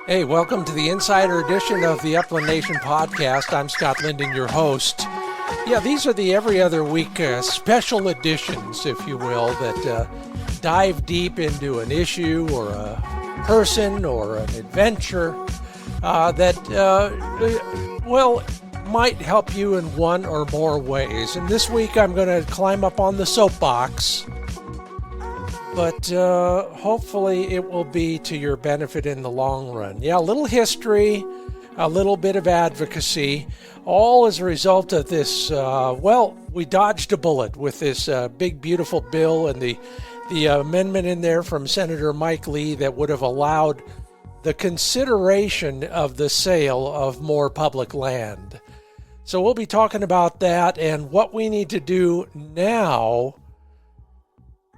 Hey, welcome to the Insider edition of the Upland Nation podcast. I'm Scott Linden, your host. Yeah, these are the every other week special editions, if you will, that dive deep into an issue or a person or an adventure that might help you in one or more ways. And this week I'm going to climb up on the soapbox, but hopefully it will be to your benefit in the long run. Yeah, a little history, a little bit of advocacy, all as a result of this, we dodged a bullet with this big, beautiful bill and the amendment in there from Senator Mike Lee that would have allowed the consideration of the sale of more public land. So we'll be talking about that and what we need to do now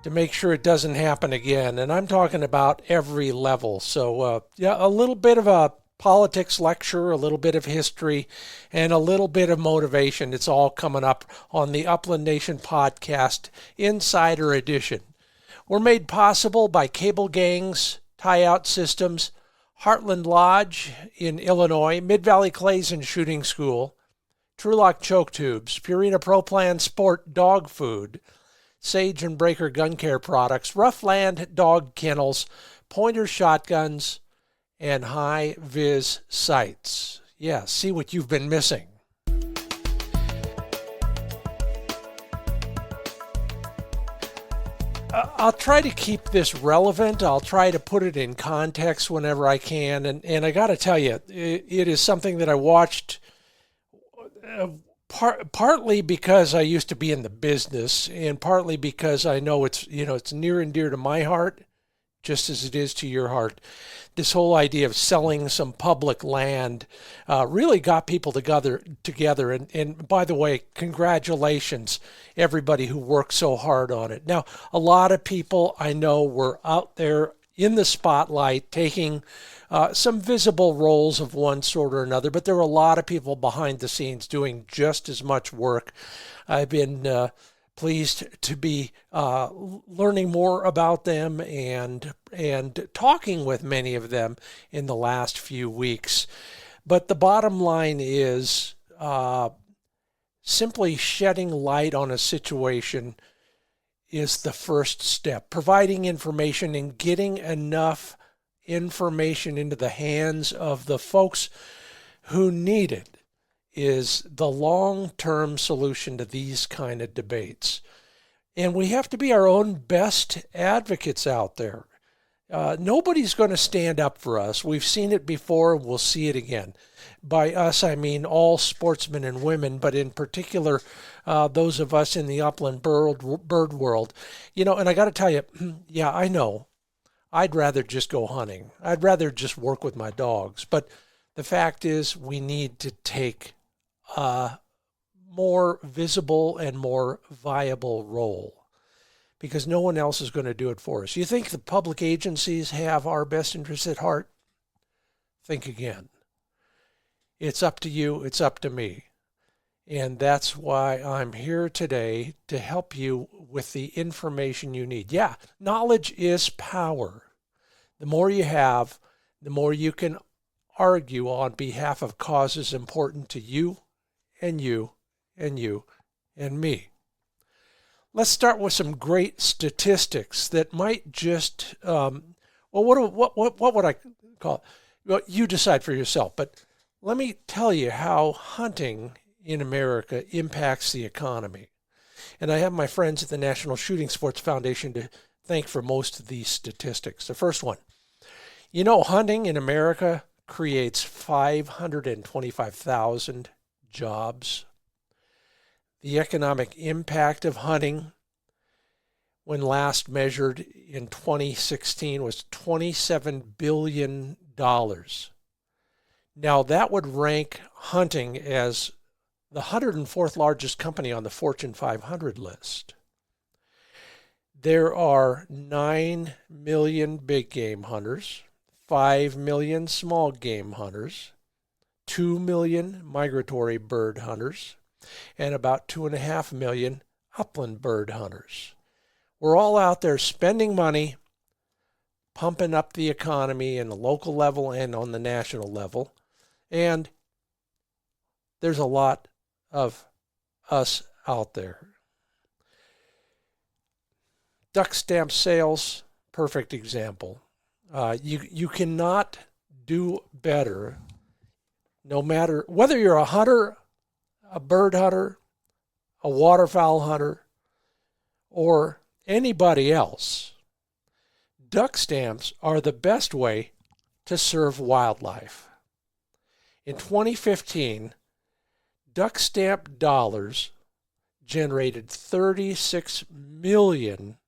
to make sure it doesn't happen again. And I'm talking about every level. So, a little bit of a politics lecture, a little bit of history, and a little bit of motivation. It's all coming up on the Upland Nation podcast Insider Edition. We're made possible by Cable Gangs, Tie-Out Systems, Heartland Lodge in Illinois, Mid-Valley Clays and Shooting School, Trulock Choke Tubes, Purina Pro Plan Sport Dog Food, Sage and Breaker Gun Care Products, Roughland Dog Kennels, Pointer Shotguns, and High Vis Sights. Yeah, see what you've been missing. I'll try to keep this relevant. I'll try to put it in context whenever I can. And I got to tell you, it is something that I watched partly because I used to be in the business, and partly because I know it's near and dear to my heart, just as it is to your heart. This whole idea of selling some public land really got people together. And by the way, congratulations, everybody who worked so hard on it. Now, a lot of people I know were out there in the spotlight taking some visible roles of one sort or another, but there were a lot of people behind the scenes doing just as much work. I've been pleased to be learning more about them and talking with many of them in the last few weeks. But the bottom line is simply shedding light on a situation is the first step. Providing information and getting enough information into the hands of the folks who need it is the long-term solution to these kind of debates. And we have to be our own best advocates out there. Nobody's going to stand up for us. We've seen it before, we'll see it again. By us, I mean all sportsmen and women, but in particular, those of us in the upland bird world. And I got to tell you, yeah, I know, I'd rather just go hunting. I'd rather just work with my dogs. But the fact is, we need to take a more visible and more viable role because no one else is going to do it for us. You think the public agencies have our best interests at heart? Think again. It's up to you. It's up to me. And that's why I'm here today to help you with the information you need. Yeah, knowledge is power. The more you have, the more you can argue on behalf of causes important to you and you and you and me. Let's start with some great statistics that might just, what would I call it? Well, you decide for yourself, but let me tell you how hunting in America impacts the economy. And I have my friends at the National Shooting Sports Foundation to thank for most of these statistics. The first one, hunting in America creates 525,000 jobs. The economic impact of hunting, when last measured in 2016, was $27 billion. Now, that would rank hunting as the 104th largest company on the Fortune 500 list. There are 9 million big game hunters, 5 million small game hunters, 2 million migratory bird hunters, and about 2.5 million upland bird hunters. We're all out there spending money, pumping up the economy in the local level and on the national level. And there's a lot of us out there. Duck stamp sales, perfect example. You cannot do better, no matter whether you're a hunter, a bird hunter, a waterfowl hunter, or anybody else. Duck stamps are the best way to serve wildlife. In 2015, duck stamp dollars generated $36 million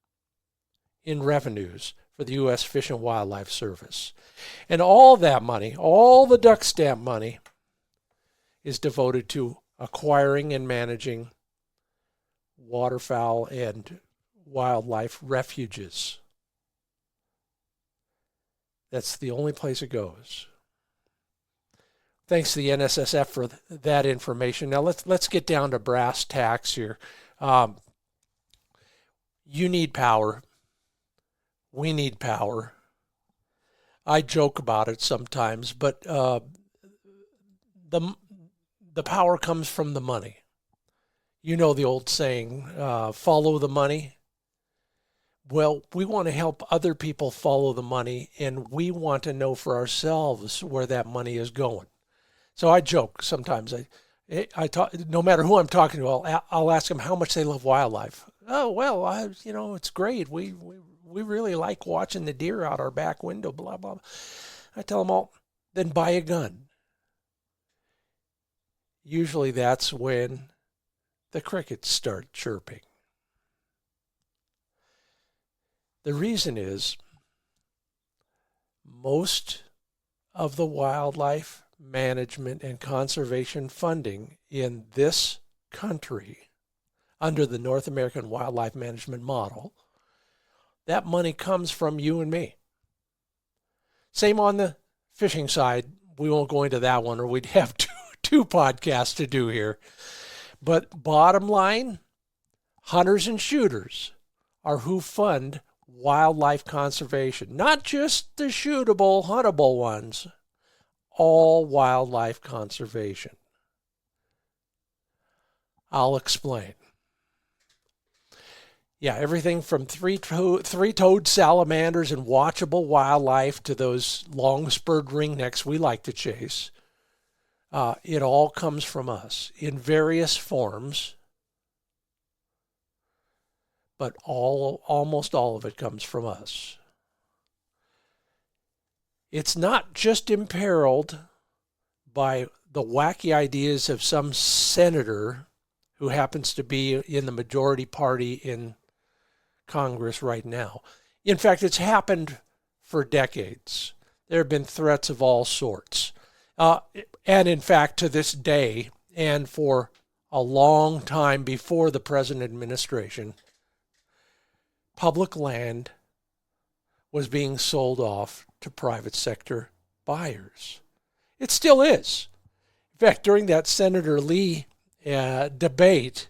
in revenues for the U.S. Fish and Wildlife Service. And all that money, all the duck stamp money, is devoted to acquiring and managing waterfowl and wildlife refuges. That's the only place it goes. Thanks to the NSSF for that information. Now let's get down to brass tacks here. You need power. We need power. I joke about it sometimes, but the power comes from the money. You know the old saying, follow the money. Well, we want to help other people follow the money, and we want to know for ourselves where that money is going. So I joke sometimes. I talk, no matter who I'm talking to, I'll ask them how much they love wildlife. Oh, well, it's great. We really like watching the deer out our back window, blah, blah, blah. I tell them all, then buy a gun. Usually that's when the crickets start chirping. The reason is most of the wildlife management and conservation funding in this country under the North American Wildlife Management Model, that money comes from you and me. Same on the fishing side. We won't go into that one, or we'd have two podcasts to do here. But bottom line, hunters and shooters are who fund wildlife conservation. Not just the shootable, huntable ones. All wildlife conservation. I'll explain. Yeah, everything from three-toed salamanders and watchable wildlife to those long-spurred ringnecks we like to chase. It all comes from us in various forms, but almost all of it comes from us. It's not just imperiled by the wacky ideas of some senator who happens to be in the majority party in Congress right now. In fact, it's happened for decades. There have been threats of all sorts. And in fact, to this day, and for a long time before the present administration, public land was being sold off to private sector buyers. It still is. In fact, during that Senator Lee debate,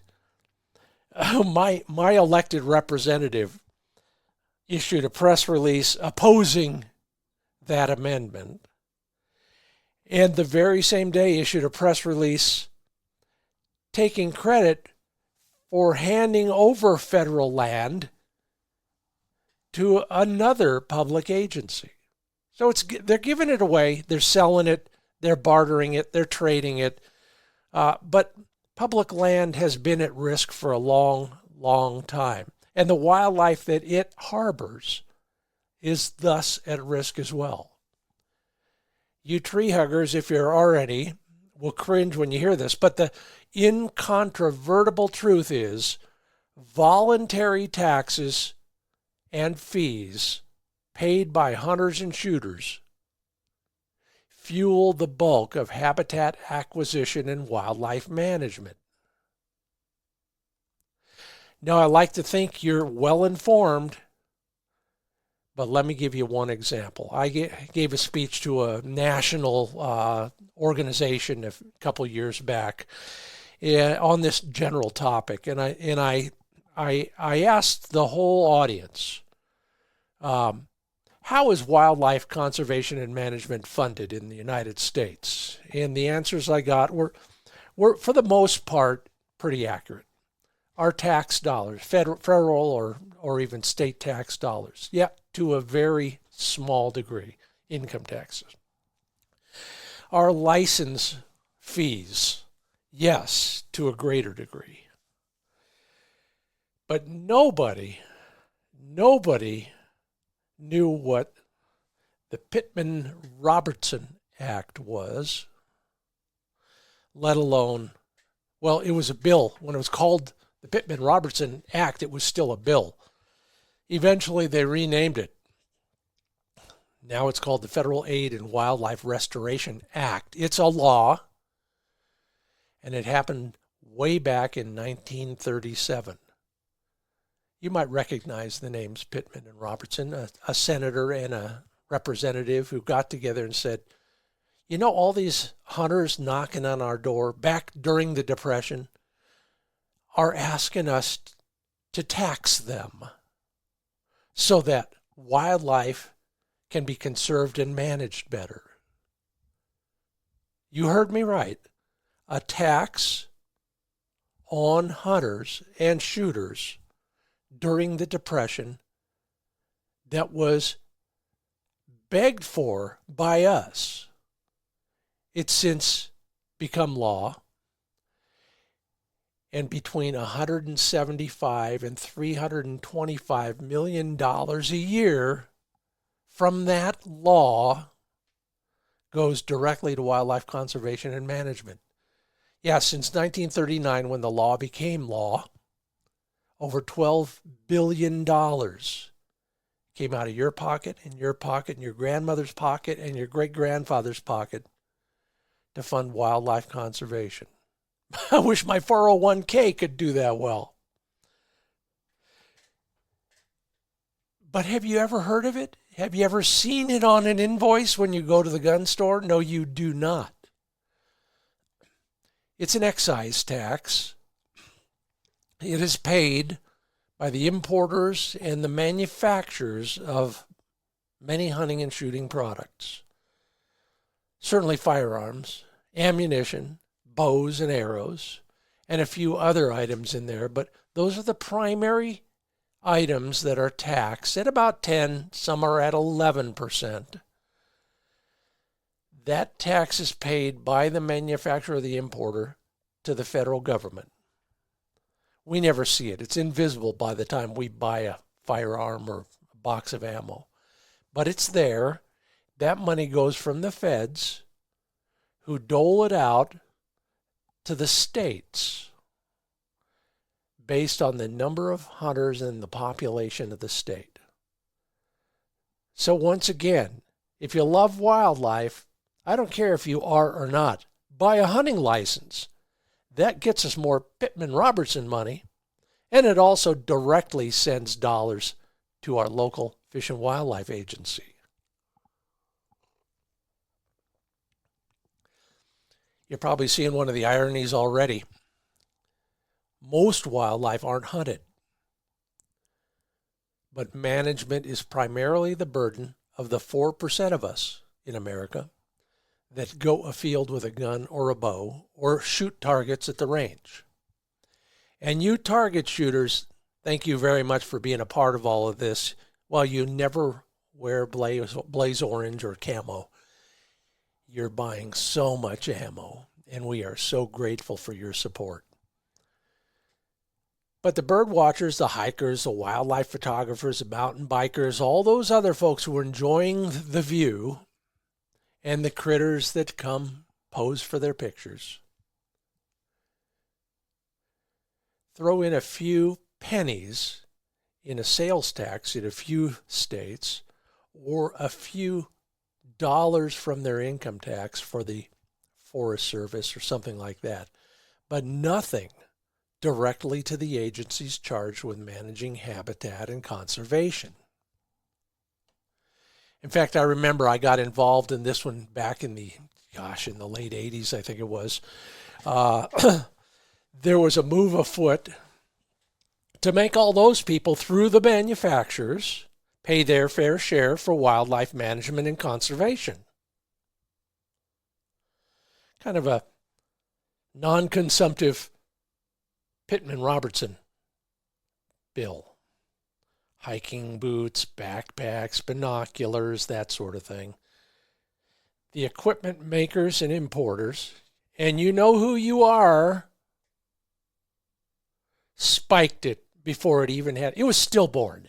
my elected representative issued a press release opposing that amendment, and the very same day issued a press release taking credit for handing over federal land to another public agency. So they're giving it away, they're selling it, they're bartering it, they're trading it. But public land has been at risk for a long, long time. And the wildlife that it harbors is thus at risk as well. You tree huggers, if you're already, will cringe when you hear this, but the incontrovertible truth is voluntary taxes and fees paid by hunters and shooters fuel the bulk of habitat acquisition and wildlife management. Now, I like to think you're well informed, but let me give you one example. I gave a speech to a national organization a couple years back on this general topic, and I asked the whole audience, How is wildlife conservation and management funded in the United States? And the answers I got were for the most part, pretty accurate. Our tax dollars, federal or even state tax dollars. Yeah, to a very small degree, income taxes. Our license fees, yes, to a greater degree. But nobody knew what the Pittman-Robertson Act was, let alone, well, it was a bill. When it was called the Pittman-Robertson Act, it was still a bill. Eventually, they renamed it. Now it's called the Federal Aid and Wildlife Restoration Act. It's a law, and it happened way back in 1937. You might recognize the names Pittman and Robertson, a senator and a representative who got together and said, you know, all these hunters knocking on our door back during the Depression are asking us to tax them so that wildlife can be conserved and managed better. You heard me right. A tax on hunters and shooters during the Depression that was begged for by us. It's since become law, and between $175 and $325 million a year from that law goes directly to wildlife conservation and management. Yeah, since 1939, when the law became law, over $12 billion came out of your pocket, and your pocket, and your grandmother's pocket, and your great-grandfather's pocket to fund wildlife conservation. I wish my 401k could do that well. But have you ever heard of it? Have you ever seen it on an invoice when you go to the gun store? No, you do not. It's an excise tax. It is paid by the importers and the manufacturers of many hunting and shooting products. Certainly firearms, ammunition, bows and arrows, and a few other items in there, but those are the primary items that are taxed at about 10, some are at 11%. That tax is paid by the manufacturer or the importer to the federal government. We never see it. It's invisible by the time we buy a firearm or a box of ammo. But it's there. That money goes from the feds, who dole it out to the states based on the number of hunters and the population of the state. So once again, if you love wildlife, I don't care if you are or not, buy a hunting license. That gets us more Pittman-Robertson money, and it also directly sends dollars to our local Fish and Wildlife Agency. You're probably seeing one of the ironies already. Most wildlife aren't hunted, but management is primarily the burden of the 4% of us in America that go afield with a gun or a bow or shoot targets at the range. And you target shooters, thank you very much for being a part of all of this. While you never wear blaze orange or camo, you're buying so much ammo, and we are so grateful for your support. But the bird watchers, the hikers, the wildlife photographers, the mountain bikers, all those other folks who are enjoying the view, and the critters that come pose for their pictures, throw in a few pennies in a sales tax in a few states, or a few dollars from their income tax for the Forest Service or something like that, but nothing directly to the agencies charged with managing habitat and conservation. In fact, I remember I got involved in this one back in the late 80s, I think it was. There was a move afoot to make all those people, through the manufacturers, pay their fair share for wildlife management and conservation. Kind of a non-consumptive Pittman-Robertson bill. Hiking boots, backpacks, binoculars, that sort of thing. The equipment makers and importers, and you know who you are, spiked it before it was stillborn.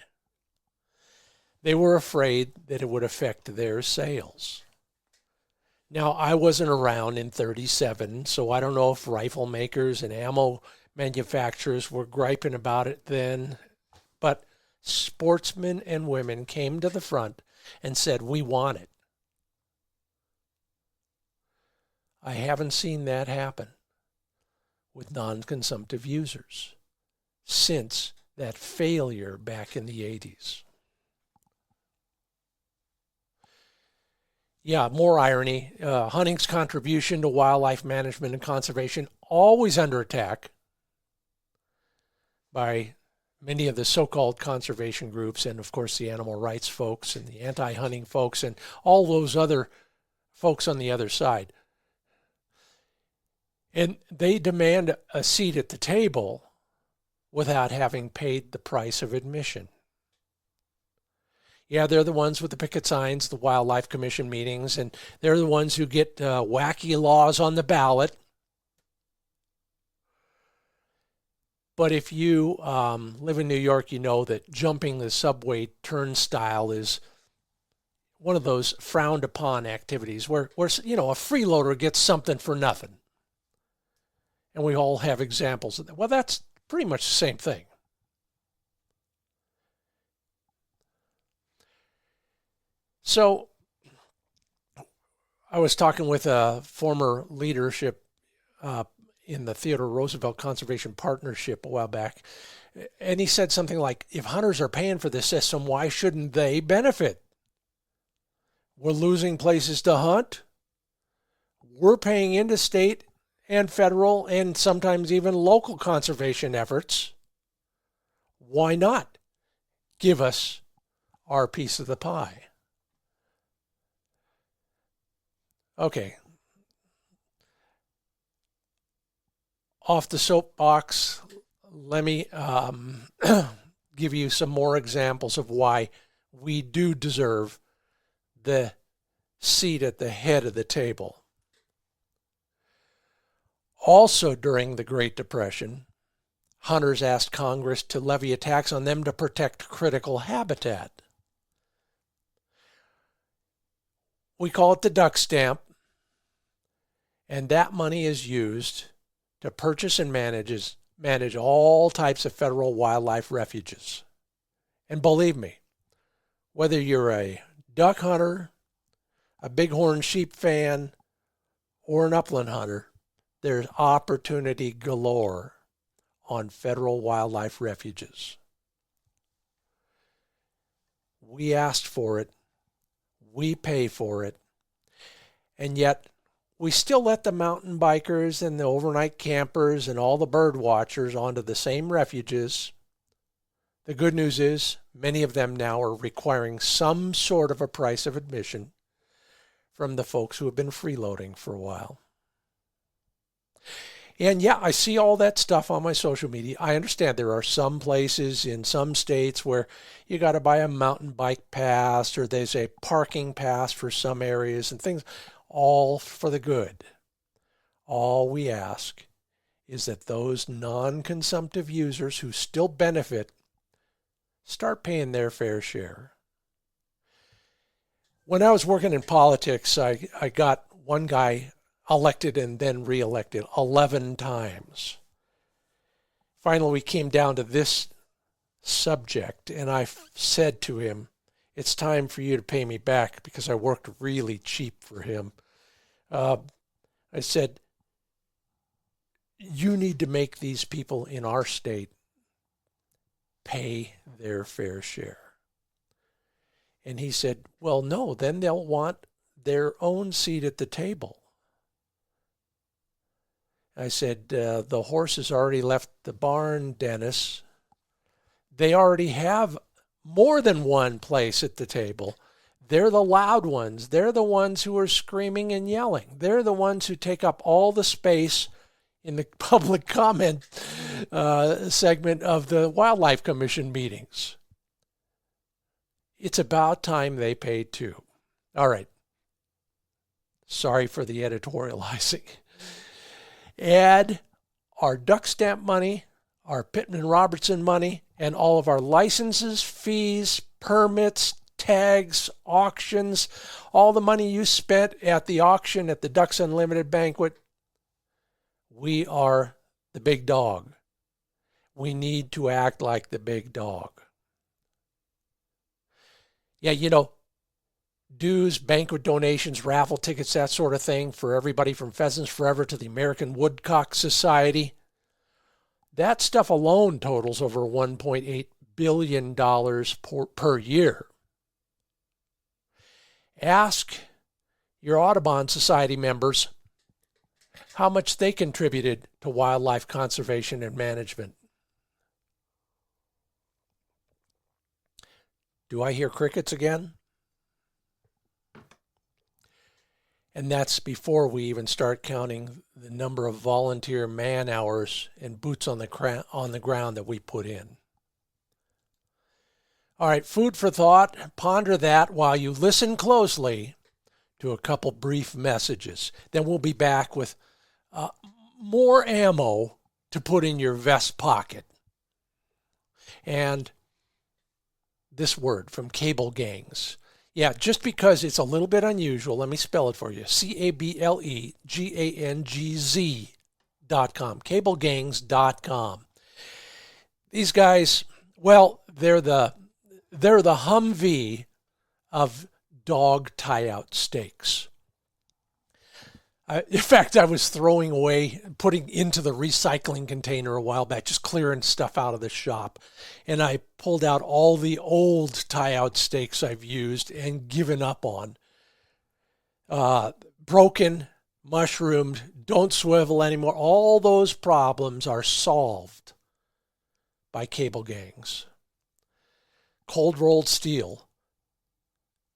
They were afraid that it would affect their sales. Now, I wasn't around in 37, so I don't know if rifle makers and ammo manufacturers were griping about it then, but sportsmen and women came to the front and said, we want it. I haven't seen that happen with non-consumptive users since that failure back in the 80s. Yeah, more irony. Hunting's contribution to wildlife management and conservation always under attack by many of the so-called conservation groups and, of course, the animal rights folks and the anti-hunting folks and all those other folks on the other side. And they demand a seat at the table without having paid the price of admission. Yeah, they're the ones with the picket signs, the Wildlife Commission meetings, and they're the ones who get wacky laws on the ballot. But if you live in New York, you know that jumping the subway turnstile is one of those frowned upon activities where a freeloader gets something for nothing. And we all have examples of that. Well, that's pretty much the same thing. So I was talking with a former leadership in the Theodore Roosevelt Conservation Partnership a while back, and he said something like, if hunters are paying for this system, why shouldn't they benefit? We're losing places to hunt. We're paying into state and federal and sometimes even local conservation efforts. Why not give us our piece of the pie? Okay. Off the soapbox, let me give you some more examples of why we do deserve the seat at the head of the table. Also during the Great Depression, hunters asked Congress to levy a tax on them to protect critical habitat. We call it the duck stamp, and that money is used to purchase and manage all types of federal wildlife refuges. And believe me, whether you're a duck hunter, a bighorn sheep fan, or an upland hunter, there's opportunity galore on federal wildlife refuges. We asked for it. We pay for it. And yet, we still let the mountain bikers and the overnight campers and all the bird watchers onto the same refuges. The good news is, many of them now are requiring some sort of a price of admission from the folks who have been freeloading for a while. And yeah, I see all that stuff on my social media. I understand there are some places in some states where you got to buy a mountain bike pass or there's a parking pass for some areas and things, all for the good. All we ask is that those non-consumptive users who still benefit start paying their fair share. When I was working in politics, I got one guy elected and then reelected 11 times. Finally, we came down to this subject, and I said to him, it's time for you to pay me back because I worked really cheap for him. I said, you need to make these people in our state pay their fair share. And he said, well, no, then they'll want their own seat at the table. I said, the horse has already left the barn, Dennis. They already have more than one place at the table. They're the loud ones. They're the ones who are screaming and yelling. They're the ones who take up all the space in the public comment segment of the Wildlife Commission meetings. It's about time they paid too. All right. Sorry for the editorializing. Add our duck stamp money, our Pittman-Robertson money, and all of our licenses, fees, permits, tags, auctions, all the money you spent at the auction at the Ducks Unlimited banquet. We are the big dog. We need to act like the big dog. Yeah, dues, banquet donations, raffle tickets, that sort of thing for everybody from Pheasants Forever to the American Woodcock Society. That stuff alone totals over $1.8 billion per year. Ask your Audubon Society members how much they contributed to wildlife conservation and management. Do I hear crickets again? And that's before we even start counting the number of volunteer man hours and boots on the ground that we put in. All right, food for thought. Ponder that while you listen closely to a couple brief messages. Then we'll be back with more ammo to put in your vest pocket. And this word from Cable Gangs. Yeah, just because it's a little bit unusual, let me spell it for you. CableGangz.com. CableGangs.com. These guys, well, they're the Humvee of dog tie-out steaks. In fact, I was putting into the recycling container a while back, just clearing stuff out of the shop. And I pulled out all the old tie-out steaks I've used and given up on. Broken, mushroomed, don't swivel anymore. All those problems are solved by Cable Gangs. Cold rolled steel,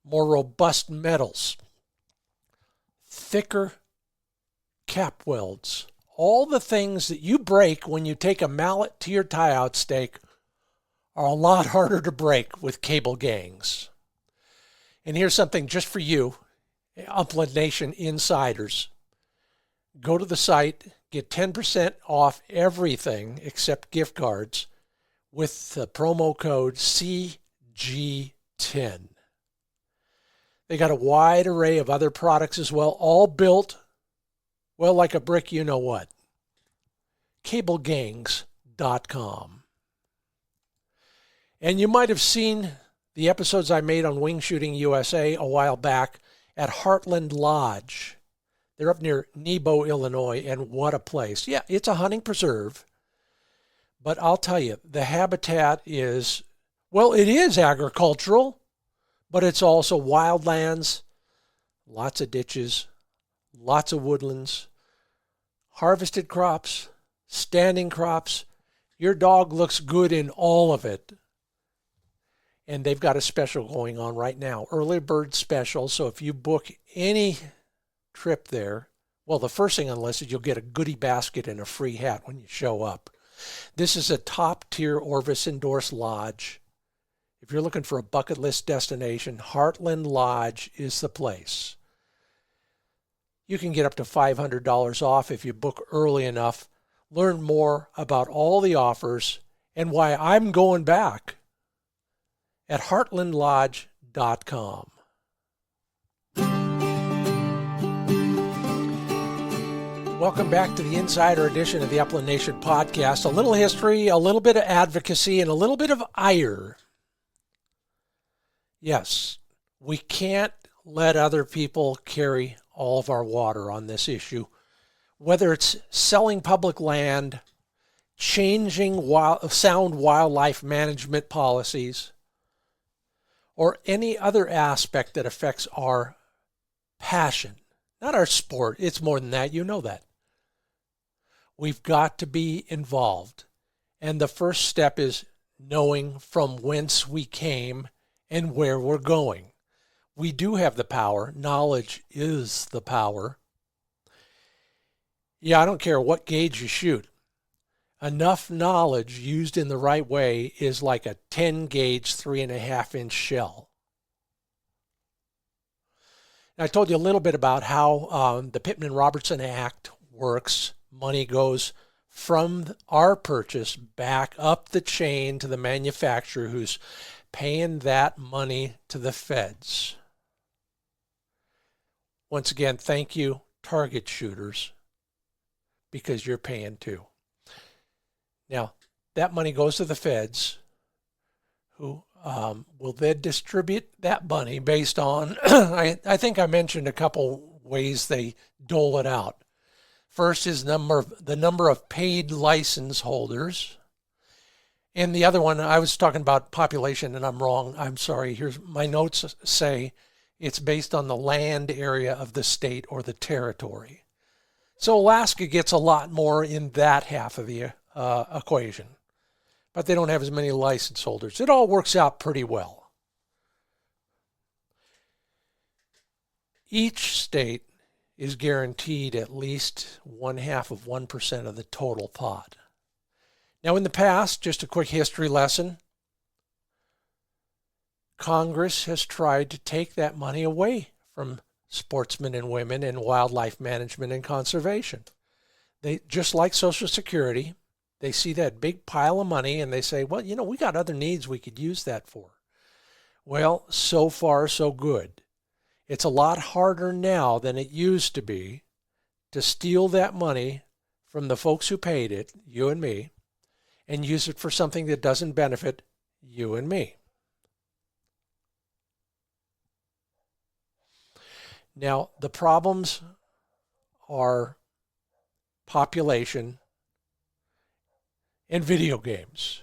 more robust metals, thicker cap welds, all the things that you break when you take a mallet to your tie-out steak are a lot harder to break with Cable Gangs. And here's something just for you, Upland Nation insiders. Go to the site, get 10% off everything except gift cards with the promo code CG10. They got a wide array of other products as well, all built, well, like a brick, you know what. CableGangs.com. And you might have seen the episodes I made on Wing Shooting USA a while back at Heartland Lodge. They're up near Nebo, Illinois, and what a place. Yeah, it's a hunting preserve. But I'll tell you, the habitat is, well, it is agricultural, but it's also wildlands, lots of ditches, lots of woodlands, harvested crops, standing crops. Your dog looks good in all of it. And they've got a special going on right now, early bird special. So if you book any trip there, well, the first thing on the list is you'll get a goodie basket and a free hat when you show up. This is a top-tier Orvis endorsed lodge. If you're looking for a bucket list destination, Heartland Lodge is the place. You can get up to $500 off if you book early enough. Learn more about all the offers and why I'm going back at heartlandlodge.com. Welcome back to the Insider Edition of the Upland Nation podcast. A little history, a little bit of advocacy, and a little bit of ire. Yes, we can't let other people carry all of our water on this issue. Whether it's selling public land, changing sound wildlife management policies, or any other aspect that affects our passion. Not our sport. It's more than that. You know that. We've got to be involved. And the first step is knowing from whence we came and where we're going. We do have the power. Knowledge is the power. Yeah, I don't care what gauge you shoot. Enough knowledge used in the right way is like a 10 gauge 3.5-inch shell. I told you a little bit about how the Pittman-Robertson Act works. Money goes from our purchase back up the chain to the manufacturer who's paying that money to the feds. Once again, thank you, target shooters, because you're paying too. Now, that money goes to the feds, who will then distribute that money based on, I think I mentioned a couple ways they dole it out. First is the number of paid license holders. And the other one, I was talking about population, and I'm wrong. I'm sorry. Here's my notes say it's based on the land area of the state or the territory. So Alaska gets a lot more in that half of the equation, but they don't have as many license holders. It all works out pretty well. Each state is guaranteed at least 0.5% of the total pot. Now, in the past, just a quick history lesson, Congress has tried to take that money away from sportsmen and women in wildlife management and conservation. They, just like Social Security, they see that big pile of money and they say, well, you know, we got other needs we could use that for. Well, so far, so good. It's a lot harder now than it used to be to steal that money from the folks who paid it, you and me, and use it for something that doesn't benefit you and me. Now, the problems are population and video games.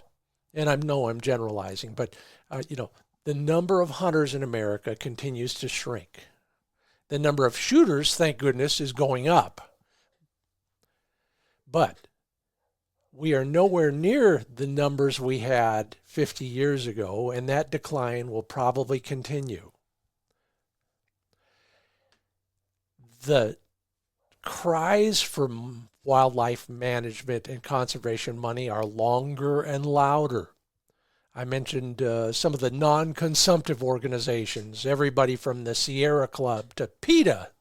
And I know I'm generalizing, but the number of hunters in America continues to shrink. The number of shooters, thank goodness, is going up. But we are nowhere near the numbers we had 50 years ago, and that decline will probably continue. The cries for wildlife management and conservation money are longer and louder. I mentioned some of the non-consumptive organizations, everybody from the Sierra Club to PETA,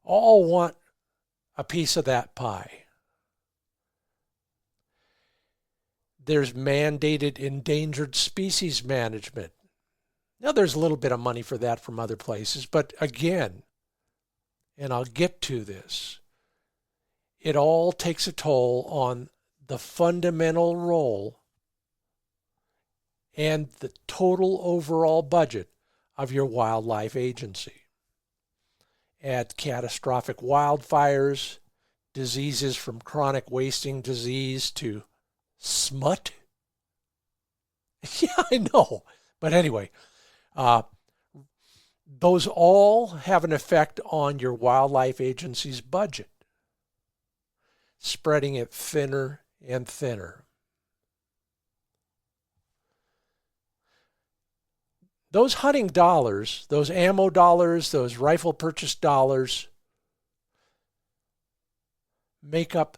all want a piece of that pie. There's mandated endangered species management. Now, there's a little bit of money for that from other places, but again, and I'll get to this, it all takes a toll on the fundamental role and the total overall budget of your wildlife agency. Add catastrophic wildfires, diseases from chronic wasting disease to smut. Yeah, I know. But anyway, those all have an effect on your wildlife agency's budget, spreading it thinner and thinner. Those hunting dollars, those ammo dollars, those rifle purchase dollars make up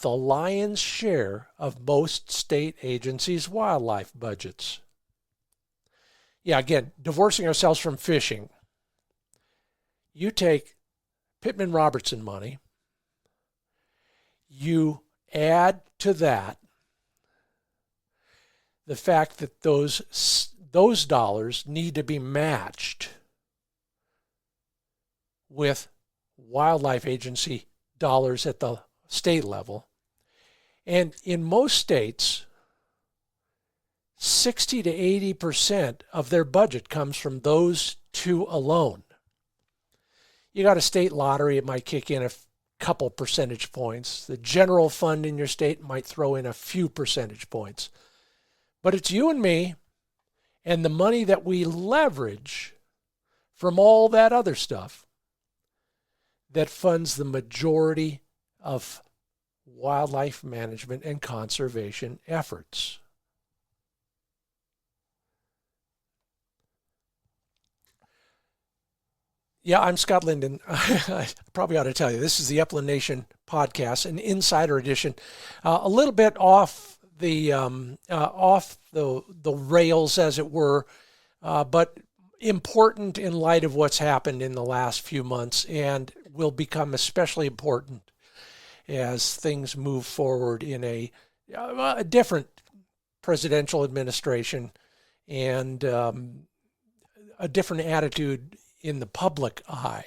the lion's share of most state agencies' wildlife budgets. Yeah, again, divorcing ourselves from fishing. You take Pittman-Robertson money, you add to that the fact that those dollars need to be matched with wildlife agency dollars at the state level. And in most states, 60 to 80% of their budget comes from those two alone. You got a state lottery, it might kick in a couple percentage points. The general fund in your state might throw in a few percentage points. But it's you and me and the money that we leverage from all that other stuff that funds the majority of wildlife management and conservation efforts. Yeah, I'm Scott Linden. I probably ought to tell you, this is the Upland Nation podcast, an insider edition, a little bit off the rails, as it were, but important in light of what's happened in the last few months, and will become especially important as things move forward in a different presidential administration and a different attitude in the public eye.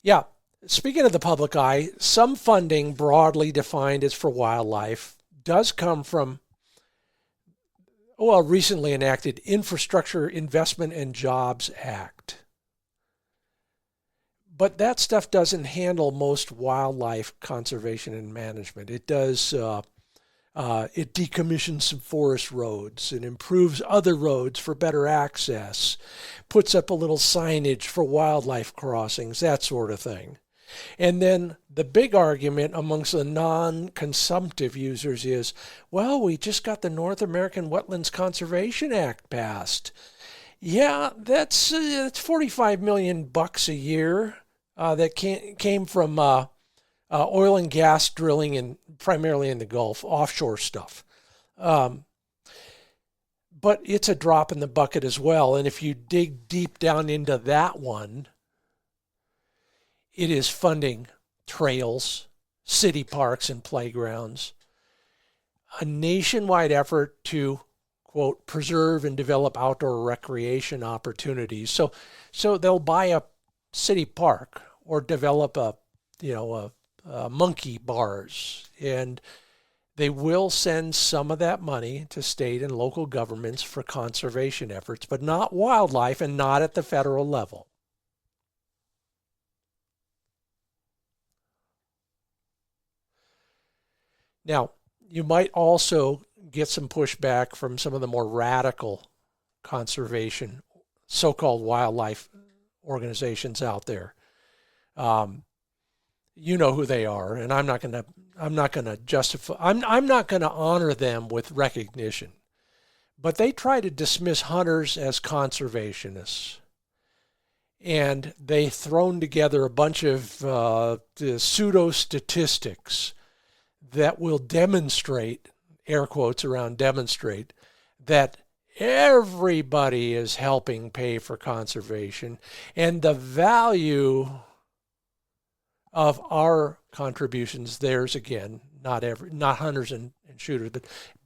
Yeah, speaking of the public eye, some funding broadly defined as for wildlife does come from recently enacted Infrastructure Investment and Jobs Act. But that stuff doesn't handle most wildlife conservation and management. It does. It decommissions some forest roads and improves other roads for better access, puts up a little signage for wildlife crossings, that sort of thing. And then the big argument amongst the non-consumptive users is, well, we just got the North American Wetlands Conservation Act passed. Yeah, that's $45 million a year that came from oil and gas drilling, primarily in the Gulf, offshore stuff. But it's a drop in the bucket as well. And if you dig deep down into that one, it is funding trails, city parks, and playgrounds, a nationwide effort to, quote, preserve and develop outdoor recreation opportunities. So they'll buy a city park or develop a monkey bars, and they will send some of that money to state and local governments for conservation efforts, but not wildlife and not at the federal level. Now, you might also get some pushback from some of the more radical conservation, so-called wildlife organizations out there. You know who they are, and I'm not going to honor them with recognition. But they try to dismiss hunters as conservationists. And they've thrown together a bunch of pseudo statistics that will demonstrate, air quotes around demonstrate, that everybody is helping pay for conservation, and the value of our contributions, theirs again, not hunters and shooters,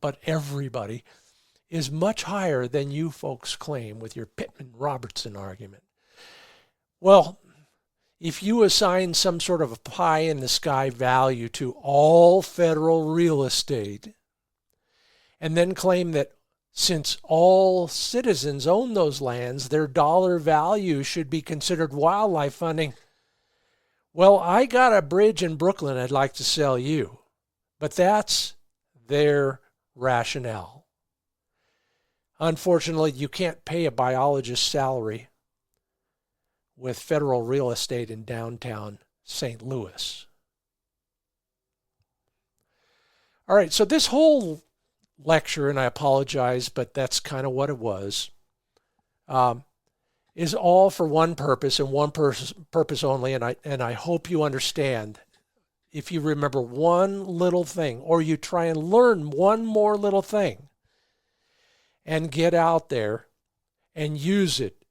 but everybody, is much higher than you folks claim with your Pittman-Robertson argument. Well, if you assign some sort of a pie-in-the-sky value to all federal real estate, and then claim that since all citizens own those lands, their dollar value should be considered wildlife funding, well, I got a bridge in Brooklyn I'd like to sell you. But that's their rationale. Unfortunately, you can't pay a biologist's salary with federal real estate in downtown St. Louis. All right, so this whole lecture, and I apologize, but that's kind of what it was, is all for one purpose and one purpose only, and I hope you understand. If you remember one little thing, or you try and learn one more little thing, and get out there and use it,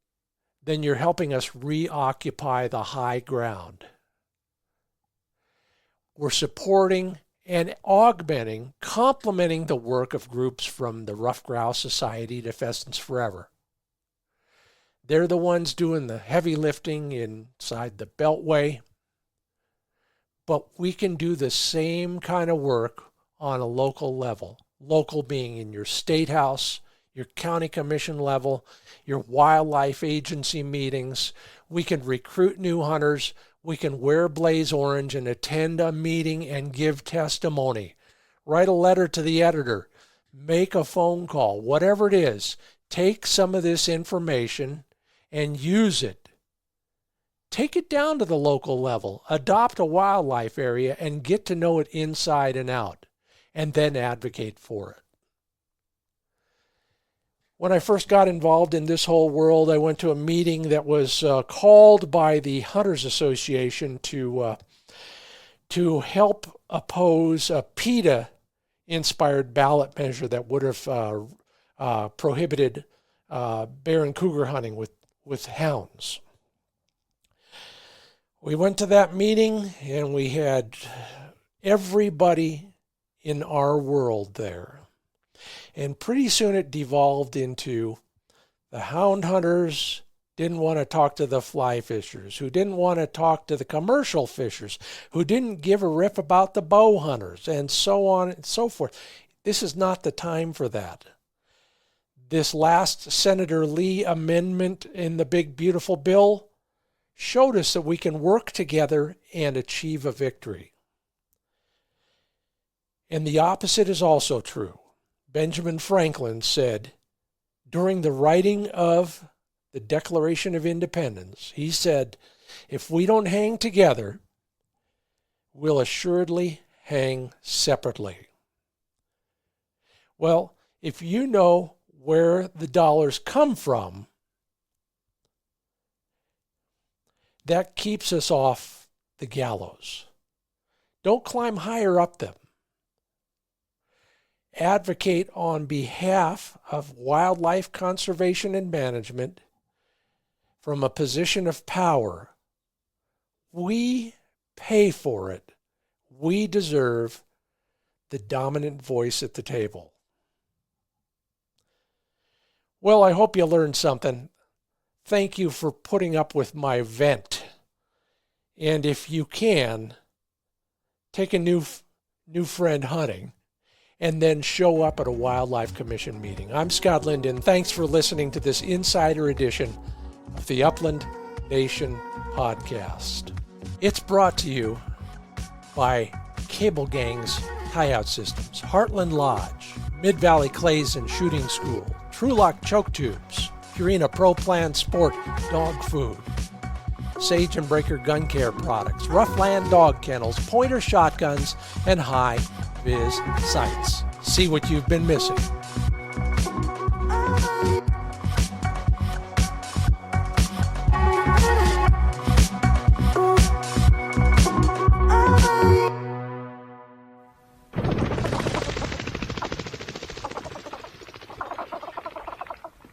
then you're helping us reoccupy the high ground. We're supporting and augmenting, complementing the work of groups from the Ruffed Grouse Society to Pheasants Forever. They're the ones doing the heavy lifting inside the Beltway. But we can do the same kind of work on a local level. Local being in your state house, your county commission level, your wildlife agency meetings. We can recruit new hunters. We can wear blaze orange and attend a meeting and give testimony. Write a letter to the editor. Make a phone call. Whatever it is, take some of this information and use it Take it down to the local level, adopt a wildlife area, and get to know it inside and out, and then advocate for it. When I first got involved in this whole world, I went to a meeting that was called by the Hunters Association to help oppose a PETA-inspired ballot measure that would have prohibited bear and cougar hunting with hounds. We went to that meeting, and we had everybody in our world there. And pretty soon it devolved into the hound hunters didn't want to talk to the fly fishers, who didn't want to talk to the commercial fishers, who didn't give a rip about the bow hunters, and so on and so forth. This is not the time for that. This last Senator Lee amendment in the big beautiful bill showed us that we can work together and achieve a victory. And the opposite is also true. Benjamin Franklin said, during the writing of the Declaration of Independence, he said, if we don't hang together, we'll assuredly hang separately. Well, if you know where the dollars come from, that keeps us off the gallows. Don't climb higher up them. Advocate on behalf of wildlife conservation and management from a position of power. We pay for it. We deserve the dominant voice at the table. Well, I hope you learned something. Thank you for putting up with my vent. And if you can, take a new friend hunting and then show up at a Wildlife Commission meeting. I'm Scott Linden. Thanks for listening to this insider edition of the Upland Nation podcast. It's brought to you by Cable Gang's Tie-Out Systems, Heartland Lodge, Mid-Valley Clays and Shooting School, Trulock Choke Tubes, Purina Pro Plan Sport Dog Food, Sage and Breaker Gun Care Products, Roughland Dog Kennels, Pointer Shotguns, and High Vis Sights. See what you've been missing.